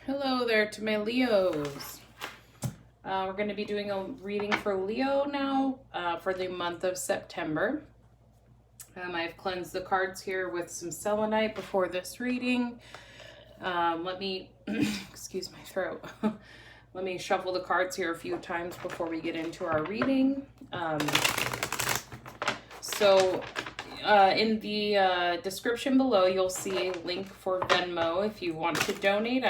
Hello there to my Leos. We're going to be doing a reading for Leo now for the month of September. I've cleansed the cards here with some selenite before this reading. Let me, excuse my throat. Let me shuffle the cards here a few times before we get into our reading. In the description below, you'll see a link for Venmo if you want to donate.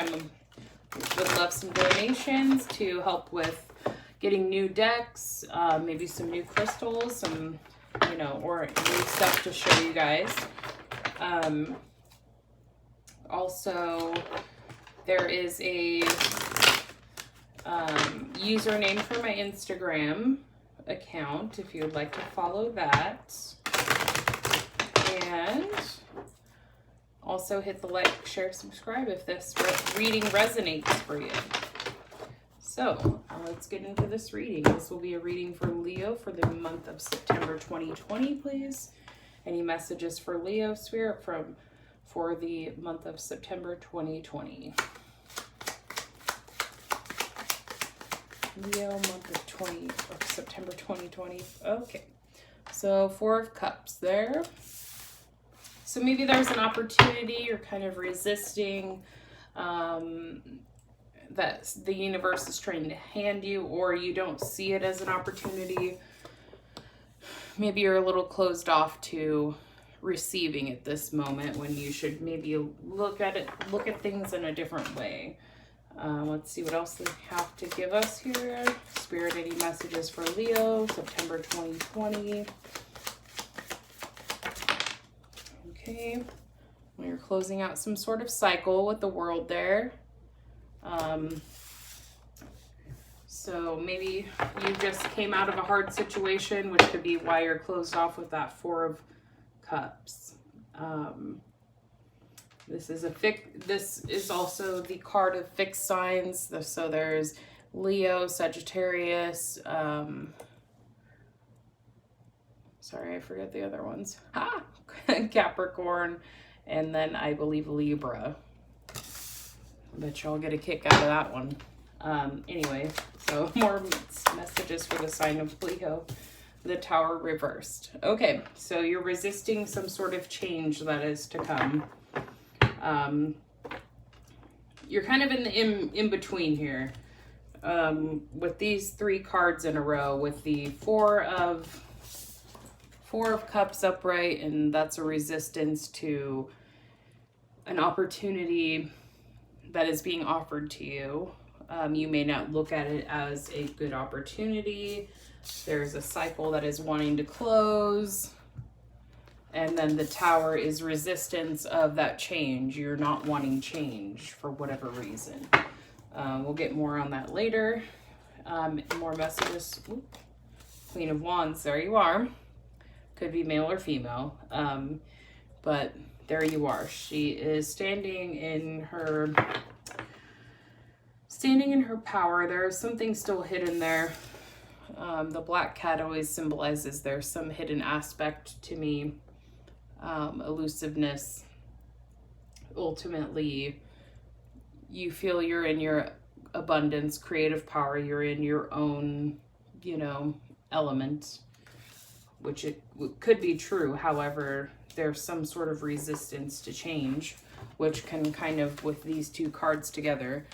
Would love some donations to help with getting new decks, maybe some new crystals, some, or new stuff to show you guys. Also, there is a username for my Instagram account if you would like to follow that. And also hit the like, share, subscribe if this reading resonates for you. So let's get into this reading. This will be a reading for Leo for the month of September 2020, please. Any messages for Leo Spirit for the month of September 2020? Leo, month of September 2020. Okay, so Four of Cups there. So maybe there's an opportunity you're kind of resisting that the universe is trying to hand you, or you don't see it as an opportunity. Maybe you're a little closed off to receiving at this moment when you should maybe look at things in a different way. Let's see what else they have to give us here. Spirit, any messages for Leo, September 2020. Okay, we're closing out some sort of cycle with the World there. So maybe you just came out of a hard situation, which could be why you're closed off with that Four of Cups. This is also the card of fixed signs. So there's Leo, Sagittarius, sorry, I forget the other ones. Capricorn, and then I believe Libra. I bet y'all get a kick out of that one. Anyway, so more messages for the sign of Leo. The Tower reversed. Okay, so you're resisting some sort of change that is to come. You're kind of in between here. With these three cards in a row, with the Four of Cups upright, and that's a resistance to an opportunity that is being offered to you. You may not look at it as a good opportunity. There's a cycle that is wanting to close. And then the Tower is resistance of that change. You're not wanting change for whatever reason. We'll get more on that later. More messages. Ooh. Queen of Wands, there you are. Could be male or female. But there you are. She is standing in her power. There is something still hidden there. The black cat always symbolizes there's some hidden aspect to me. Elusiveness. Ultimately, you feel you're in your abundance, creative power. You're in your own, element, which it could be true. However, there's some sort of resistance to change, which can kind of, with these two cards together,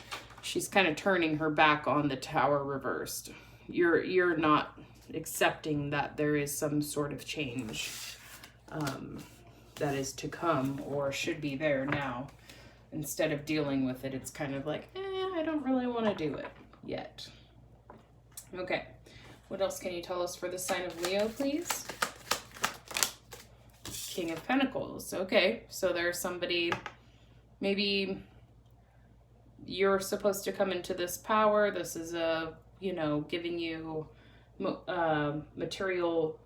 she's kind of turning her back on the Tower reversed. You're not accepting that there is some sort of change that is to come or should be there now. Instead of dealing with it, it's kind of like, I don't really want to do it yet. Okay, what else can you tell us for the sign of Leo, please? King of Pentacles. Okay, so there's somebody, maybe you're supposed to come into this power. This is giving you material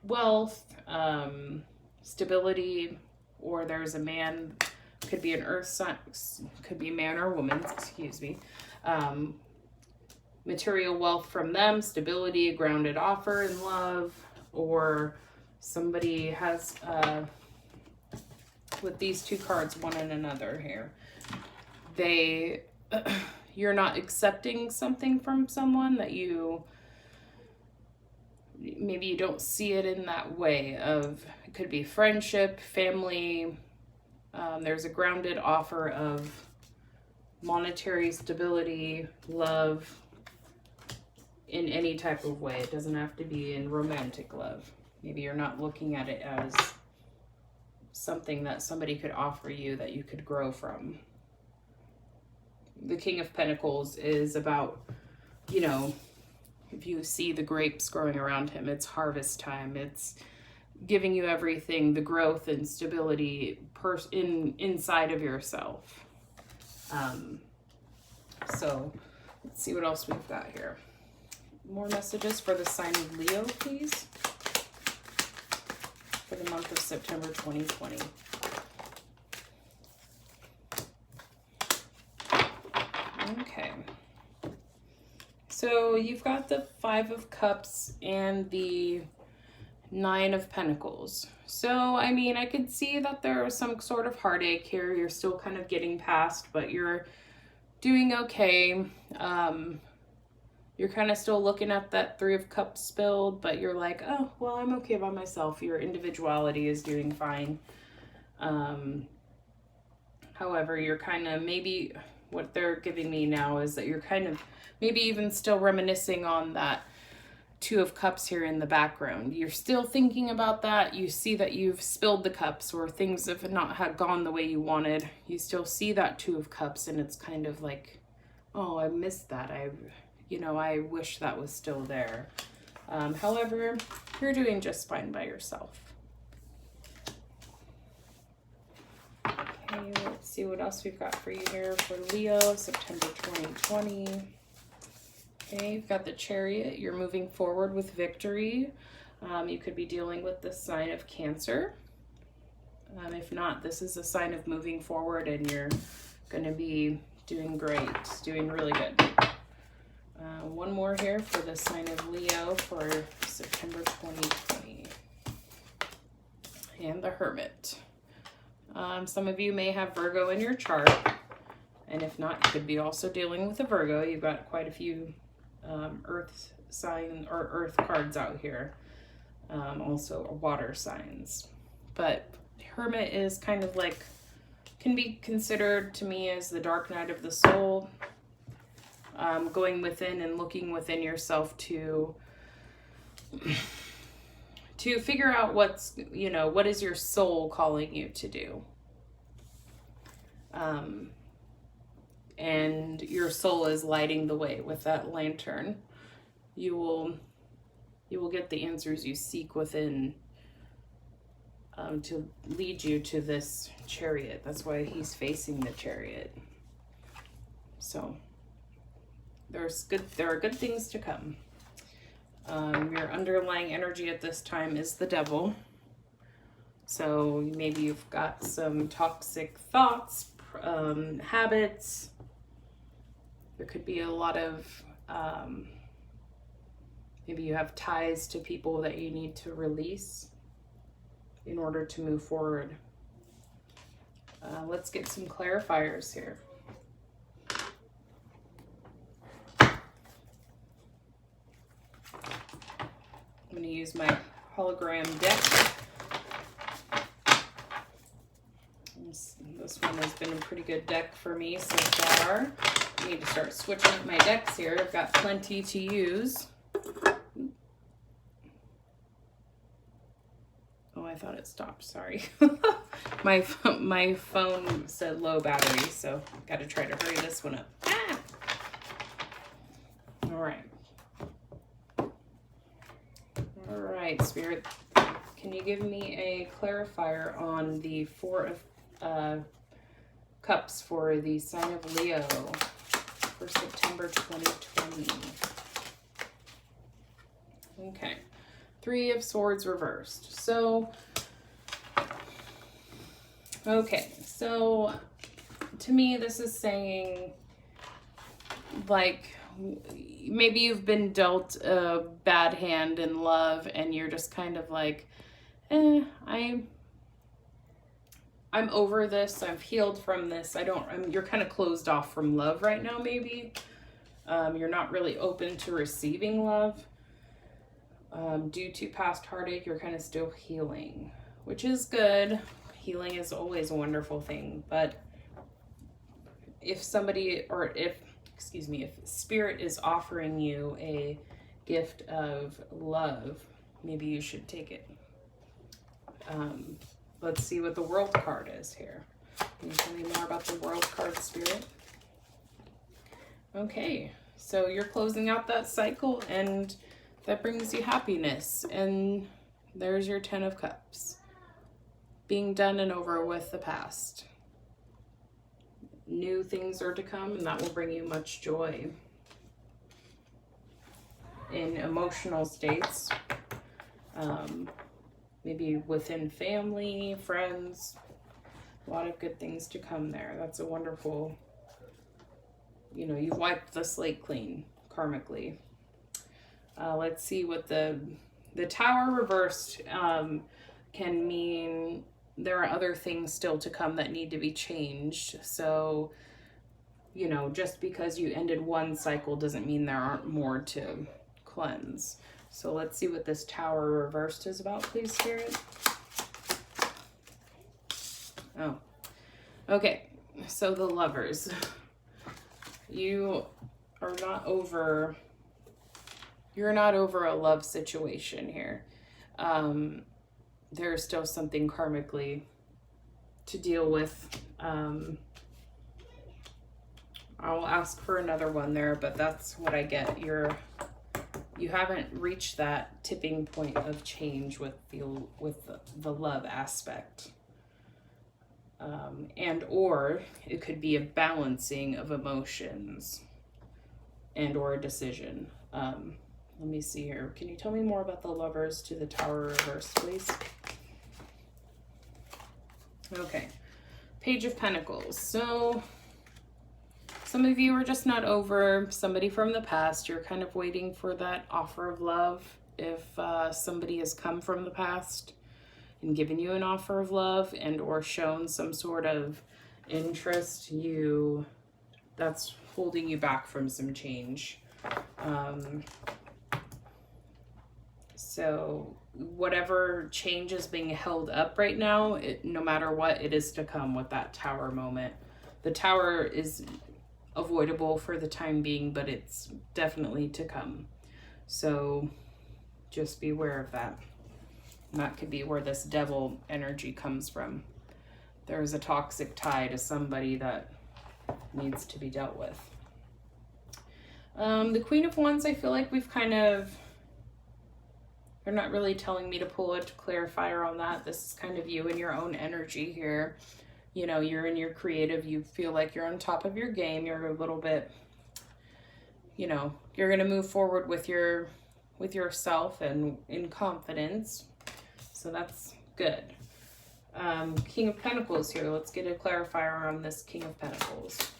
wealth, stability, or there's a man, could be an earth sign, could be man or woman, excuse me. Material wealth from them, stability, a grounded offer in love, or somebody has, with these two cards, one and another here, they you're not accepting something from someone, that maybe you don't see it in that way of, it could be friendship, family. There's a grounded offer of monetary stability, love, in any type of way. It doesn't have to be in romantic love. Maybe you're not looking at it as something that somebody could offer you that you could grow from. The King of Pentacles is about, you know, if you see the grapes growing around him, it's harvest time. It's giving you everything, the growth and stability inside of yourself. So let's see what else we've got here. More messages for the sign of Leo, please, for the month of September 2020. Okay. So you've got the 5 of Cups and the 9 of Pentacles. So, I mean, I could see that there is some sort of heartache here. You're still kind of getting past, but you're doing okay. You're kind of still looking at that 3 of Cups spilled, but you're like, oh, well, I'm okay by myself. Your individuality is doing fine. However, you're kind of, maybe what they're giving me now is that you're kind of maybe even still reminiscing on that 2 of Cups here in the background. You're still thinking about that. You see that you've spilled the cups, or things have not had gone the way you wanted. You still see that 2 of Cups, and it's kind of like, oh, I missed that. I wish that was still there. However, you're doing just fine by yourself. Okay, let's see what else we've got for you here for Leo, September 2020. Okay, you've got the Chariot. You're moving forward with victory. You could be dealing with the sign of Cancer. If not, this is a sign of moving forward, and you're going to be doing great, doing really good. One more here for the sign of Leo for September 2020. And the Hermit. Some of you may have Virgo in your chart, and if not, you could be also dealing with a Virgo. You've got quite a few earth sign or earth cards out here. Also water signs. But Hermit is kind of like, can be considered to me as the dark night of the soul. Going within and looking within yourself to figure out what is your soul calling you to do. And your soul is lighting the way with that lantern. You will get the answers you seek within, to lead you to this Chariot. That's why he's facing the Chariot. So there are good things to come. Your underlying energy at this time is the Devil. So maybe you've got some toxic thoughts, habits. There could be a lot of, maybe you have ties to people that you need to release in order to move forward. Let's get some clarifiers here. I'm going to use my hologram deck. This one has been a pretty good deck for me so far. I need to start switching up my decks here. I've got plenty to use. Oh, I thought it stopped. Sorry. My phone said low battery, so got to try to hurry this one up. Ah! All right. All right, Spirit. Can you give me a clarifier on the 4 of Cups for the sign of Leo for September 2020? Okay. 3 of Swords reversed. So, okay. So, to me, this is saying, like, maybe you've been dealt a bad hand in love, and you're just kind of like, I'm over this. I've healed from this. You're kind of closed off from love right now, maybe. You're not really open to receiving love. Due to past heartache, you're kind of still healing, which is good. Healing is always a wonderful thing. But if spirit is offering you a gift of love, maybe you should take it. Let's see what the world card is here. Can you tell me more about the world card, Spirit? Okay, so you're closing out that cycle, and that brings you happiness. And there's your 10 of Cups. Being done and over with the past. New things are to come, and that will bring you much joy. In emotional states, maybe within family, friends, a lot of good things to come there. That's a wonderful, you've wiped the slate clean karmically. Let's see what the Tower reversed can mean. There are other things still to come that need to be changed. So, just because you ended one cycle doesn't mean there aren't more to cleanse. So let's see what this Tower reversed is about, please, Spirit. Oh, okay. So the Lovers. You're not over a love situation here. There's still something karmically to deal with. I'll ask for another one there, but that's what I get. You haven't reached that tipping point of change with the love aspect. And or it could be a balancing of emotions and or a decision. Let me see here. Can you tell me more about the Lovers to the Tower reverse, please? Okay. Page of Pentacles. So some of you are just not over somebody from the past. You're kind of waiting for that offer of love. If somebody has come from the past and given you an offer of love and or shown some sort of interest, that's holding you back from some change. So whatever change is being held up right now, no matter what, it is to come with that Tower moment. The Tower is avoidable for the time being, but it's definitely to come. So just be aware of that. And that could be where this Devil energy comes from. There's a toxic tie to somebody that needs to be dealt with. The Queen of Wands, I feel like they're not really telling me to pull a clarifier on that. This is kind of you and your own energy here. You're in your creative, you feel like you're on top of your game. You're a little bit, you're going to move forward with yourself and in confidence. So that's good. King of Pentacles here. Let's get a clarifier on this King of Pentacles.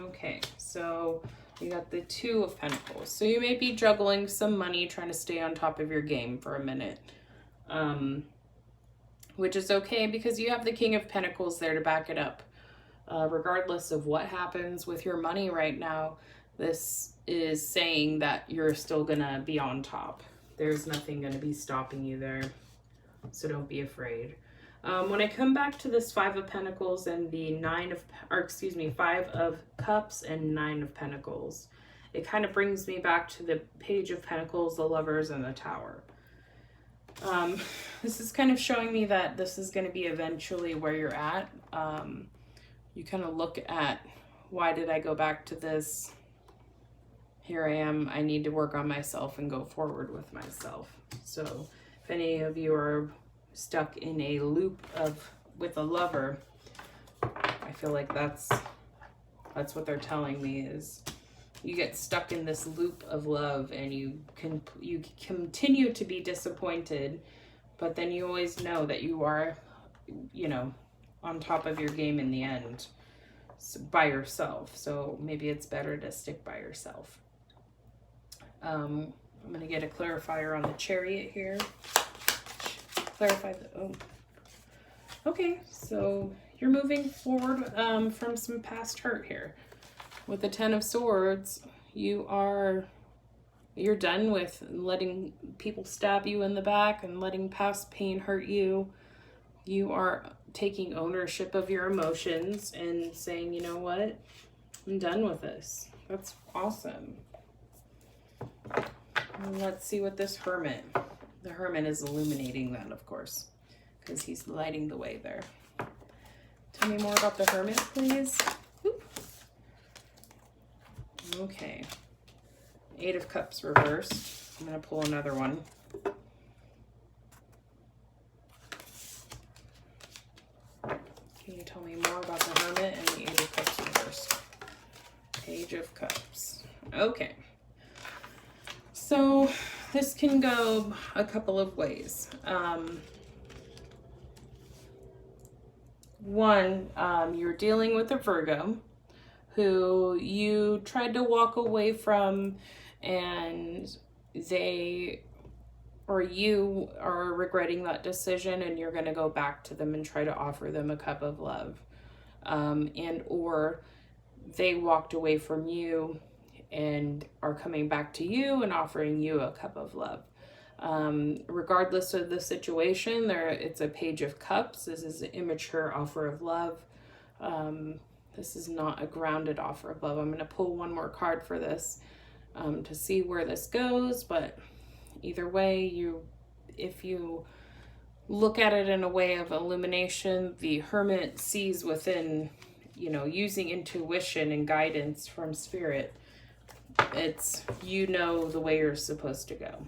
Okay, so you got the Two of Pentacles. So you may be juggling some money, trying to stay on top of your game for a minute. Which is okay because you have the King of Pentacles there to back it up. Regardless of what happens with your money right now, this is saying that you're still gonna be on top. There's nothing gonna be stopping you there. So don't be afraid. When I come back to this Five of Pentacles and the Five of Cups and Nine of Pentacles, it kind of brings me back to the Page of Pentacles, the Lovers, and the Tower. This is kind of showing me that this is going to be eventually where you're at. You kind of look at, why did I go back to this? Here I am. I need to work on myself and go forward with myself. So if any of you are stuck in a loop with a lover, I feel like that's what they're telling me is you get stuck in this loop of love and you continue to be disappointed, but then you always know that you are, on top of your game in the end by yourself. So maybe it's better to stick by yourself. I'm going to get a clarifier on the Chariot here. Clarify Okay, so you're moving forward from some past hurt here. With the Ten of Swords, you're done with letting people stab you in the back and letting past pain hurt you. You are taking ownership of your emotions and saying, you know what? I'm done with this. That's awesome. Let's see what this Hermit. The Hermit is illuminating that, of course, because he's lighting the way there. Tell me more about the Hermit, please. Oop. Okay. Eight of Cups reversed. I'm going to pull another one. Can you tell me more about the Hermit and the Eight of Cups reversed? Page of Cups. Okay. So this can go a couple of ways. One, you're dealing with a Virgo who you tried to walk away from, and you are regretting that decision, and you're going to go back to them and try to offer them a cup of love. Or they walked away from you and are coming back to you and offering you a cup of love. Regardless of the situation, it's a Page of Cups. This is an immature offer of love. This is not a grounded offer of love. I'm going to pull one more card for this to see where this goes. But either way, if you look at it in a way of illumination, the Hermit sees within, using intuition and guidance from Spirit. It's, the way you're supposed to go.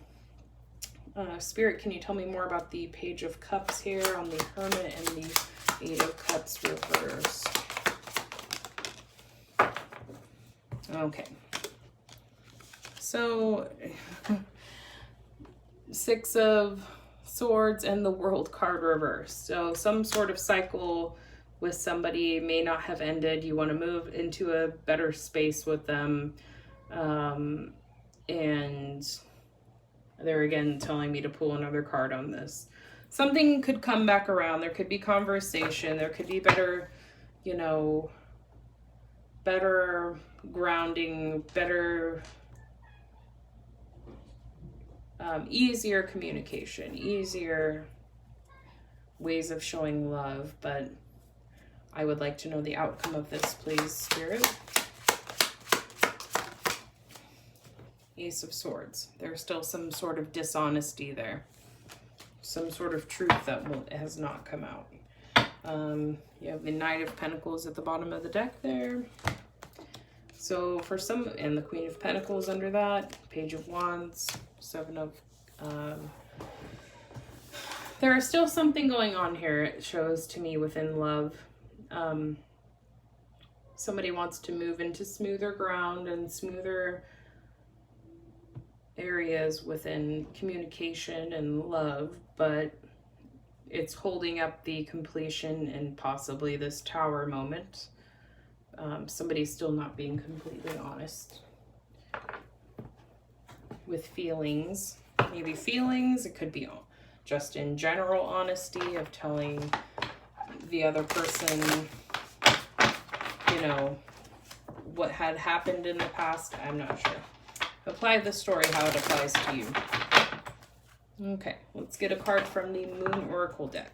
Spirit, can you tell me more about the Page of Cups here on the Hermit and the Eight of Cups reversed? Okay. So, Six of Swords and the World card reversed. So some sort of cycle with somebody may not have ended. You want to move into a better space with them. And they're again telling me to pull another card on this. Something could come back around. There could be conversation. There could be better, better grounding, better, easier communication, easier ways of showing love. But I would like to know the outcome of this, please, Spirit. Ace of Swords. There's still some sort of dishonesty there. Some sort of truth that has not come out. You have the Knight of Pentacles at the bottom of the deck there. So for some, and the Queen of Pentacles under that. Page of Wands. Seven of... there is still something going on here, it shows to me, within love. Somebody wants to move into smoother ground and smoother areas within communication and love, but it's holding up the completion and possibly this Tower moment. Somebody's still not being completely honest with feelings. Maybe feelings, it could be just in general honesty of telling the other person, what had happened in the past. I'm not sure. Apply the story how it applies to you. Okay, let's get a card from the Moon Oracle deck.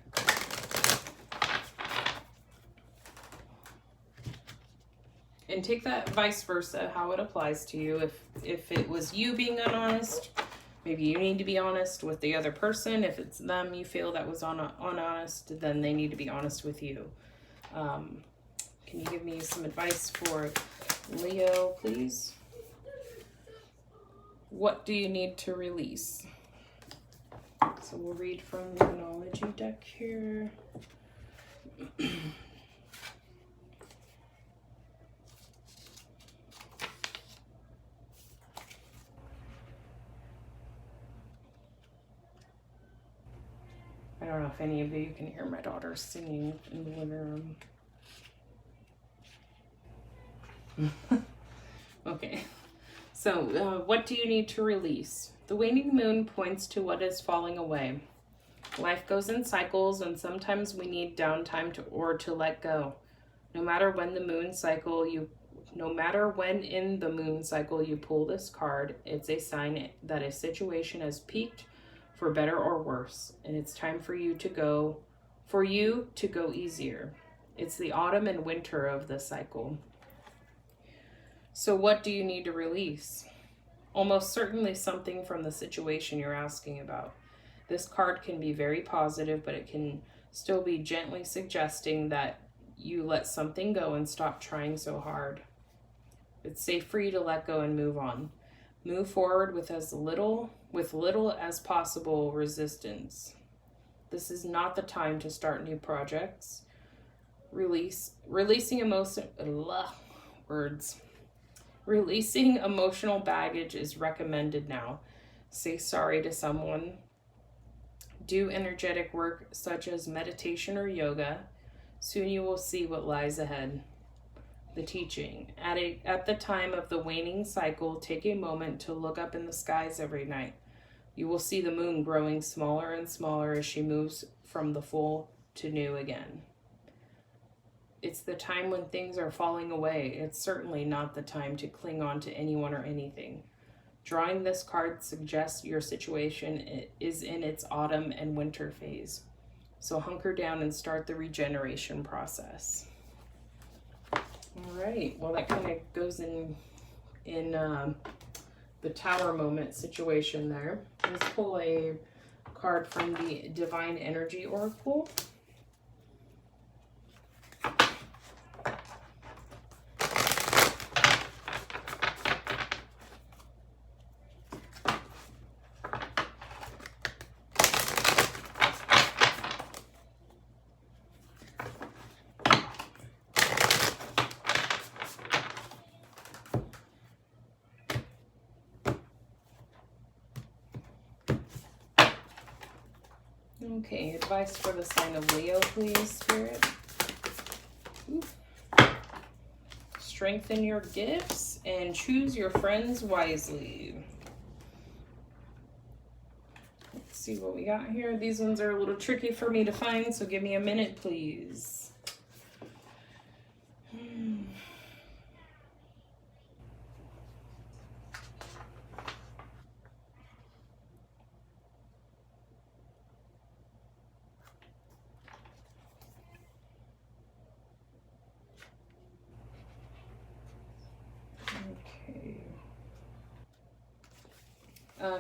And take that vice versa, how it applies to you. If it was you being unhonest, maybe you need to be honest with the other person. If it's them you feel that was unhonest, then they need to be honest with you. Can you give me some advice for Leo, please? What do you need to release? So we'll read from the Numerology deck here. I don't know if any of you can hear my daughter singing in the living room. Okay. So, what do you need to release? The waning moon points to what is falling away. Life goes in cycles, and sometimes we need downtime to let go. No matter when in the moon cycle you pull this card, it's a sign that a situation has peaked for better or worse, and it's time for you to go easier. It's the autumn and winter of the cycle. So what do you need to release? Almost certainly something from the situation you're asking about. This card can be very positive, but it can still be gently suggesting that you let something go and stop trying so hard. It's safe for you to let go and move on. Move forward with little as possible resistance. This is not the time to start new projects. Releasing emotional baggage is recommended now. Say sorry to someone. Do energetic work such as meditation or yoga. Soon you will see what lies ahead. The teaching. At the time of the waning cycle, take a moment to look up in the skies every night. You will see the moon growing smaller and smaller as she moves from the full to new again. It's the time when things are falling away. It's certainly not the time to cling on to anyone or anything. Drawing this card suggests your situation is in its autumn and winter phase. So hunker down and start the regeneration process. All right, well, that kind of goes in the Tower moment situation there. Let's pull a card from the Divine Energy Oracle. Okay, advice for the sign of Leo, please, Spirit. Ooh. Strengthen your gifts and choose your friends wisely. Let's see what we got here. These ones are a little tricky for me to find, so give me a minute, please.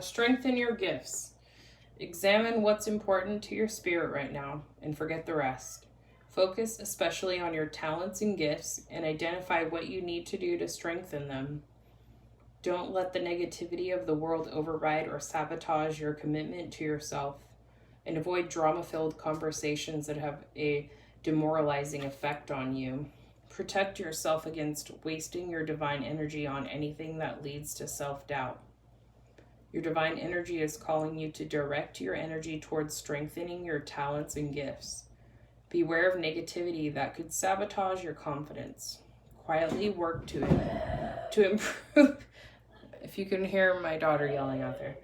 Strengthen your gifts. Examine what's important to your spirit right now and forget the rest. Focus especially on your talents and gifts and identify what you need to do to strengthen them. Don't let the negativity of the world override or sabotage your commitment to yourself, and avoid drama-filled conversations that have a demoralizing effect on you. Protect yourself against wasting your divine energy on anything that leads to self-doubt. Your divine energy is calling you to direct your energy towards strengthening your talents and gifts. Beware of negativity that could sabotage your confidence. Quietly work to improve. If you can hear my daughter yelling out there.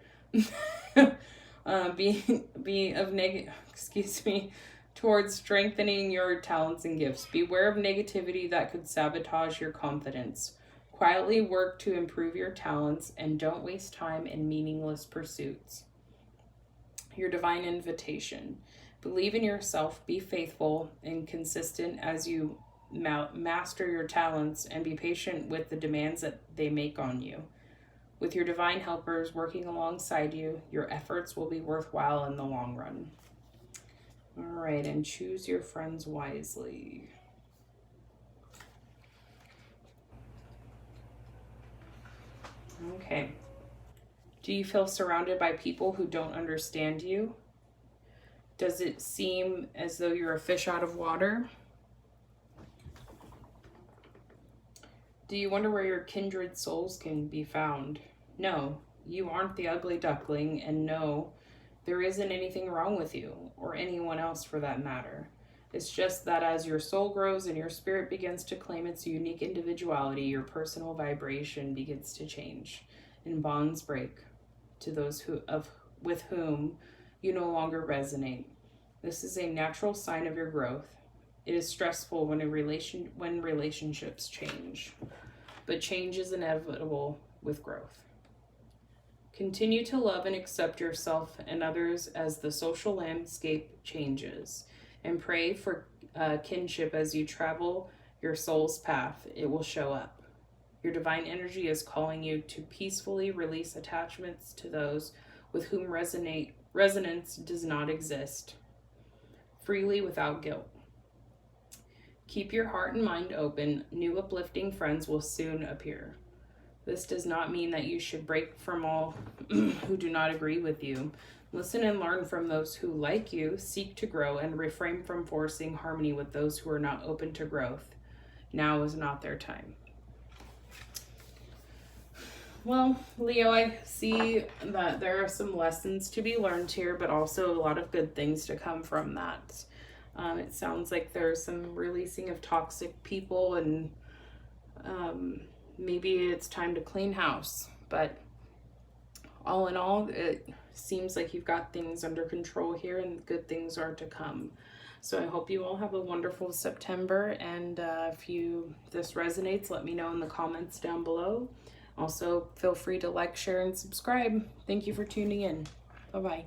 Towards strengthening your talents and gifts. Beware of negativity that could sabotage your confidence. Quietly work to improve your talents and don't waste time in meaningless pursuits. Your divine invitation. Believe in yourself, be faithful and consistent as you master your talents, and be patient with the demands that they make on you. With your divine helpers working alongside you, your efforts will be worthwhile in the long run. All right, and choose your friends wisely. Okay. Do you feel surrounded by people who don't understand you? Does it seem as though you're a fish out of water? Do you wonder where your kindred souls can be found? No, you aren't the ugly duckling, and no, there isn't anything wrong with you, or anyone else for that matter. It's just that as your soul grows and your spirit begins to claim its unique individuality, your personal vibration begins to change, and bonds break to those with whom you no longer resonate. This is a natural sign of your growth. It is stressful when relationships change, but change is inevitable with growth. Continue to love and accept yourself and others as the social landscape changes, and pray for kinship as you travel your soul's path. It will show up. Your divine energy is calling you to peacefully release attachments to those with whom resonance does not exist, freely without guilt. Keep your heart and mind open. New uplifting friends will soon appear. This does not mean that you should break from all who do not agree with you. Listen and learn from those who, like you, seek to grow, and refrain from forcing harmony with those who are not open to growth. Now is not their time. Well, Leo, I see that there are some lessons to be learned here, but also a lot of good things to come from that. It sounds like there's some releasing of toxic people, and maybe it's time to clean house. But all in all, it seems like you've got things under control here, and good things are to come. So I hope you all have a wonderful September, and if this resonates, let me know in the comments down below. Also, feel free to like, share, and subscribe. Thank you for tuning in. Bye-bye.